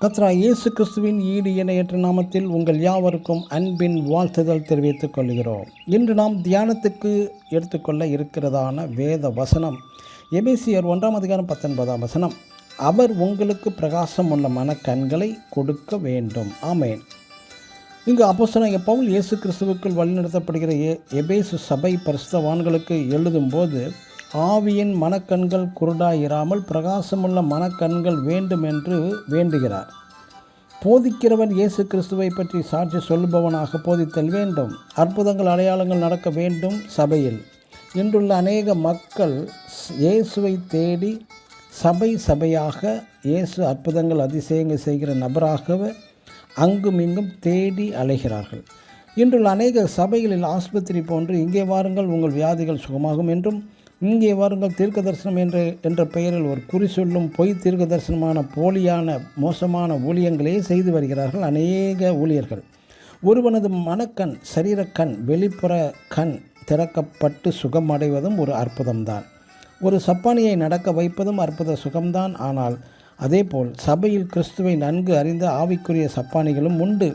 கர்த்தராகிய இயேசு கிறிஸ்துவின் ஈடு இணையற்ற நாமத்தில் உங்கள் யாவருக்கும் அன்பின் வாழ்த்துதல் தெரிவித்துக் கொள்கிறோம். இன்று நாம் தியானத்துக்கு எடுத்துக்கொள்ள இருக்கிறதான வேத வசனம் எபேசியர் 1:19. அவர் உங்களுக்கு பிரகாசம் உள்ள மனக்கண்களை கொடுக்க வேண்டும். ஆமேன். இங்கு அப்போஸ்தலனாகிய பவுல் இயேசு கிறிஸ்துவுக்குள் வழிநடத்தப்படுகிற எபேசு சபை பரிசுத்தவான்களுக்கு எழுதும்போது, ஆவியின் மனக்கண்கள் குருடாயிராமல் பிரகாசமுள்ள மனக்கண்கள் வேண்டும் என்று வேண்டுகிறார். போதிக்கிறவன் இயேசு கிறிஸ்துவை பற்றி சாட்சி சொல்லுபவனாக போதித்தல் வேண்டும். அற்புதங்கள் அடையாளங்கள் நடக்க வேண்டும். சபையில் இன்றுள்ள அநேக மக்கள் இயேசுவை தேடி சபையாக இயேசு அற்புதங்கள் அதிசயங்கள் செய்கிற நபராகவே அங்கும் இங்கும் தேடி அலைகிறார்கள். இன்றுள்ள அநேக சபைகளில் ஆஸ்பத்திரி போன்று இங்கே வாருங்கள் உங்கள் வியாதிகள் சுகமாகும் என்றும், இங்கே வாருங்கள் தீர்க்க தரிசனம் என்ற பெயரில் ஒரு குறி சொல்லும் பொய் தீர்க்க தரிசனமான போலியான மோசமான ஊழியங்களே செய்து வருகிறார்கள் அநேக ஊழியர்கள். ஒருவனது மனக்கண் சரீரக்கண் வெளிப்புற கண் திறக்கப்பட்டு சுகமடைவதும் ஒரு அற்புதம்தான். ஒரு சப்பானியை நடக்க வைப்பதும் அற்புத சுகம்தான். ஆனால் அதேபோல் சபையில் கிறிஸ்துவை நன்கு அறிந்த ஆவிக்குரிய சப்பானிகளும் உண்டு.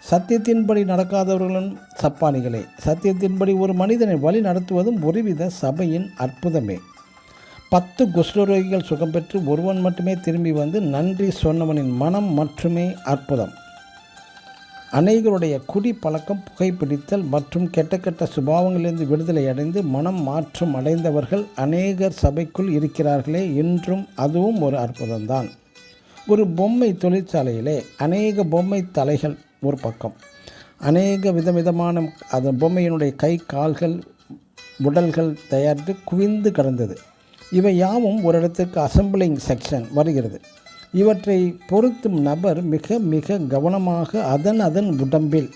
சத்தியத்தின்படி நடக்காதவர்களும் சப்பானிகளே. சத்தியத்தின்படி ஒரு மனிதனை வழி நடத்துவதும் ஒருவித சபையின் அற்புதமே. 10 குஷ்டரோகிகள் சுகம் பெற்று ஒருவன் மட்டுமே திரும்பி வந்து நன்றி சொன்னவனின் மனம் மட்டுமே அற்புதம். அநேகருடைய குடி பழக்கம், புகைப்பிடித்தல் மற்றும் கெட்ட சுபாவங்களிலிருந்து விடுதலை அடைந்து மனம் மாற்றம் அடைந்தவர்கள் அநேகர் சபைக்குள் இருக்கிறார்களே, இன்றும் அதுவும் ஒரு அற்புதம்தான். ஒரு பொம்மை தொழிற்சாலையிலே அநேக பொம்மை தலைகள் ஒரு பக்கம், அநேக விதவிதமான அந்த பொம்மையினுடைய கை கால்கள் உடல்கள் தயாரித்து குவிந்து கிடந்தது. இவை யாவும் ஒரு இடத்துக்கு அசம்பிளிங் செக்ஷன் வருகிறது. இவற்றை பொருத்தும் நபர் மிக மிக கவனமாக அதன் உடம்பில்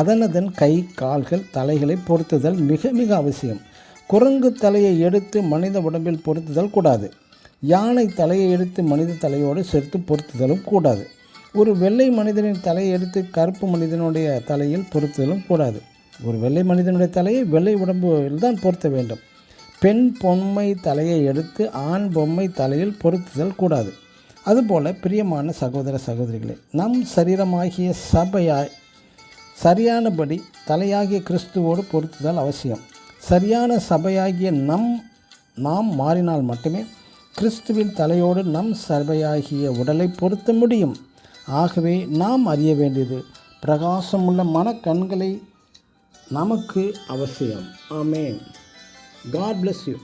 அதன் கை கால்கள் தலைகளை பொருத்துதல் மிக மிக அவசியம். குரங்கு தலையை எடுத்து மனித உடம்பில் பொருத்துதல் கூடாது. யானை தலையை எடுத்து மனித தலையோடு சேர்த்து பொருத்துதலும் கூடாது. ஒரு வெள்ளை மனிதனின் தலையை எடுத்து கருப்பு மனிதனுடைய தலையில் பொருத்துதலும் கூடாது. ஒரு வெள்ளை மனிதனுடைய தலையை வெள்ளை உடம்பில் தான் பொருத்த வேண்டும். பெண் பொம்மை தலையை எடுத்து ஆண் பொம்மை தலையில் பொருத்துதல் கூடாது. அதுபோல பிரியமான சகோதர சகோதரிகளே, நம் சரீரமாகிய சபையாய் சரியானபடி தலையாகிய கிறிஸ்துவோடு பொருத்துதல் அவசியம். சரியான சபையாகிய நாம் மாறினால் மட்டுமே கிறிஸ்துவின் தலையோடு நம் சபையாகிய உடலை பொருத்த முடியும். ஆகவே நாம் அறிய வேண்டியது பிரகாசமுள்ள மனக்கண்களை நமக்கு அவசியம். ஆமேன். God bless you.